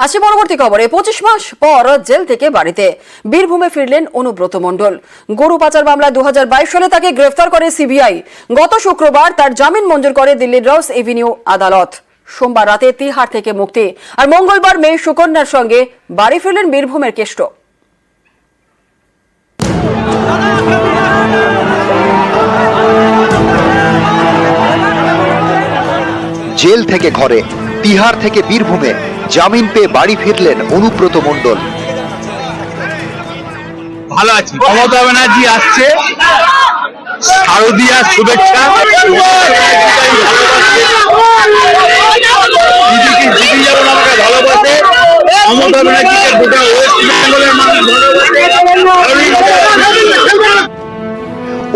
আসছে পরবর্তী খবরে 25 মাস পর জেল থেকে বাড়িতে বীরভূমে ফিরলেন অনুব্রত মণ্ডল। গরু পাচার মামলায় 2022 সালে তাকে গ্রেফতার করে সিবিআই। গত শুক্রবার তার জামিন মঞ্জুর করে দিল্লির রস এভিনিউ আদালত। সোমবার রাতে তিহার থেকে মুক্তি, আর মঙ্গলবার মেয়ে সুকন্যার সঙ্গে বাড়ি ফিরলেন বীরভূমের কেষ্ট। জেল থেকে ঘরে, তিহার থেকে বীরভূমে জামিন পেয়ে বাড়ি ফিরলেন অনুব্রত মণ্ডল। ভালো আছি। মমতা ব্যানার্জি আসছে, শারদীয়া শুভেচ্ছা। দিদি যেমন আমাকে ভালোবাসে, মমতা ব্যানার্জিকে গোটা ওয়েস্ট বেঙ্গলের মানুষ ভালোবাসে।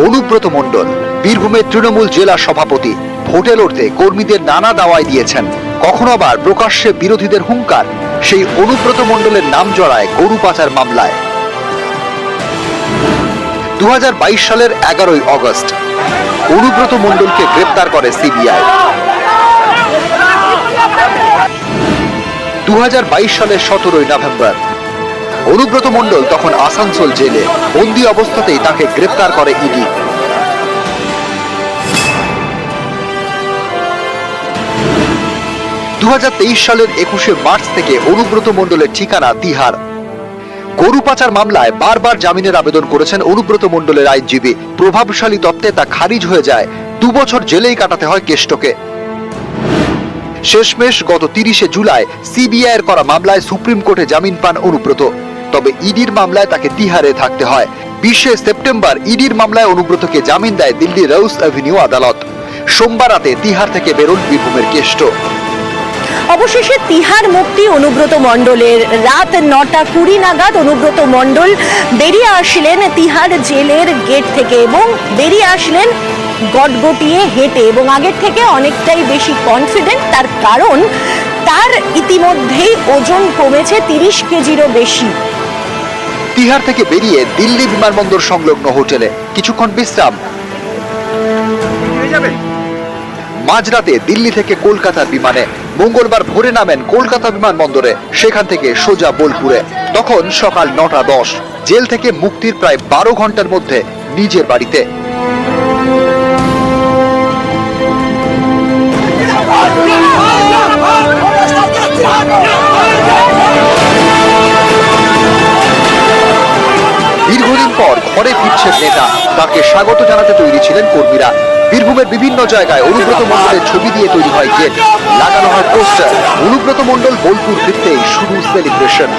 অনুব্রত মণ্ডল বীরভূমের তৃণমূল জেলা সভাপতি। ভোটে লড়তে কর্মীদের নানা দাওয়াই দিয়েছেন, কখনো আবার প্রকাশ্যে বিরোধীদের হুঙ্কার। সেই অনুব্রত মণ্ডলের নাম জড়ায় গরু পাচার মামলায়। 2022 সালের 11ই অগস্ট অনুব্রত মণ্ডলকে গ্রেপ্তার করে সিবিআই। 2022 সালের 17ই নভেম্বর অনুব্রত মণ্ডল তখন আসানসোল জেলে বন্দী অবস্থাতেই তাকে গ্রেপ্তার করে ইডি। 2023 সালের 21শে মার্চ থেকে অনুব্রত মণ্ডলের ঠিকানা তিহার। গরু পাচার মামলায় বারবার জামিনের আবেদন করেছেন অনুব্রত মণ্ডলের আইনজীবী। প্রভাবশালী তত্ত্বে তা খারিজ হয়ে যায়। 2 বছর জেলেই কাটাতে হয় কেষ্টকে। শেষমেশ গত 30শে জুলাই সিবিআই এর করা মামলায় সুপ্রিম কোর্টে জামিন পান অনুব্রত। তবে ইডির মামলায় তাকে তিহারে থাকতে হয়। 20শে সেপ্টেম্বর ইডির মামলায় অনুব্রতকে জামিন দেয় দিল্লি রোজ এভিনিউ আদালত। সোমবার রাতে তিহার থেকে বেরোন বীরভূমের কেষ্ট। অবশেষে তিহার মুক্তি অনুব্রত মণ্ডলের। রাত 9:20 নাগাদ অনুব্রত মণ্ডল বেরিয়ে আসলেন তিহার জেলের গেট থেকে এবং বেরিয়ে আসলেন গটগটিয়ে হেঁটে, এবং আগের থেকে অনেকটাই বেশি কনফিডেন্ট। তার কারণ তার ইতিমধ্যেই ওজন কমেছে 30 কেজিরও বেশি। তিহার থেকে বেরিয়ে দিল্লি বিমানবন্দর সংলগ্ন হোটেলে কিছুক্ষণ বিশ্রাম। মাঝরাতে দিল্লি থেকে কলকাতার বিমানে মঙ্গলবার ভোরে নামেন কলকাতা বিমানবন্দরে। সেখান থেকে সোজা বোলপুরে। তখন সকাল 9:10। জেল থেকে মুক্তির প্রায় 12 ঘন্টার মধ্যে নিজের বাড়িতে। দীর্ঘদিন পর ঘরে ফিরছেন নেতা, তাকে স্বাগত জানাতে তৈরি ছিলেন কর্মীরা। বীরভূমের বিভিন্ন জায়গায় অনুব্রত মণ্ডলের ছবি দিয়ে তৈরি হয় গেট, লাগানো হয় পোস্টার। অনুব্রত মণ্ডল বোলপুর ফিরতেই শুরু সেলিব্রেশন।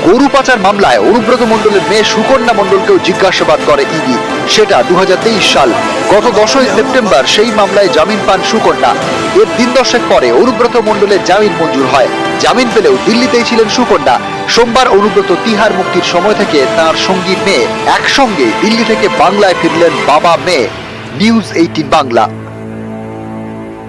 গরু পাচার মামলায় অনুব্রত মণ্ডলের মেয়ে সুকন্যা মণ্ডলকেও জিজ্ঞাসাবাদ করে ইডি। সেটা 2023 সাল। গত 10ই সেপ্টেম্বর সেই মামলায় জামিন পান সুকন্যা। এর দিন 10 পরে অনুব্রত মণ্ডলের জামিন মঞ্জুর হয়। জামিন পেলেও দিল্লিতেই ছিলেন সুকন্যা। সোমবার অনুব্রত তিহার মুক্তির সময় থেকে তার সঙ্গী মেয়ে একসঙ্গে দিল্লি থেকে বাংলায় ফিরলেন বাবা মেয়ে। নিউজ 18 বাংলা।